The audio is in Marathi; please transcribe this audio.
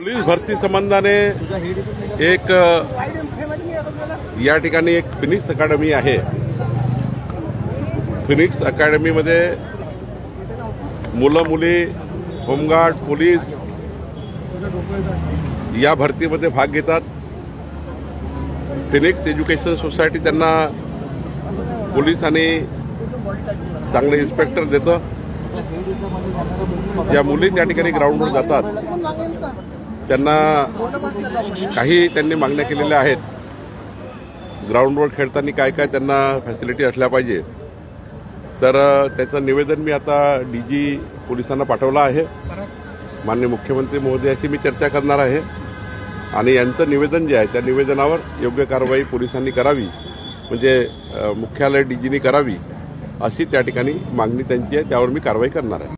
पोलीस भरती संबंधाने एक या ठिकाणी एक फिनिक्स अकॅडमी आहे। फिनिक्स अकॅडमीमध्ये मुलं मुली होमगार्ड पोलीस या भरतीमध्ये भाग घेतात। फिनिक्स एज्युकेशन सोसायटी त्यांना पोलीस आणि चांगले इन्स्पेक्टर देतं। या मुली त्या ठिकाणी ग्राउंडवर जातात, त्यांना त्यांनी मागण्या केलेल्या आहेत। ग्राउंडवर खेळताना काय काय त्यांना फॅसिलिटी असल्या पाहिजे, तर त्याचं निवेदन मी आता डीजी पोलिसांना पाठवलं आहे। माननीय मुख्यमंत्री महोदयाशी मी चर्चा करणार आहे आणि यांचं निवेदन जे आहे त्या निवेदनावर योग्य कारवाई पोलिसांनी करावी, म्हणजे मुख्यालय डीजीनी करावी अशी त्या ठिकाणी मागणी त्यांची आहे, त्यावर मी कारवाई करणार आहे।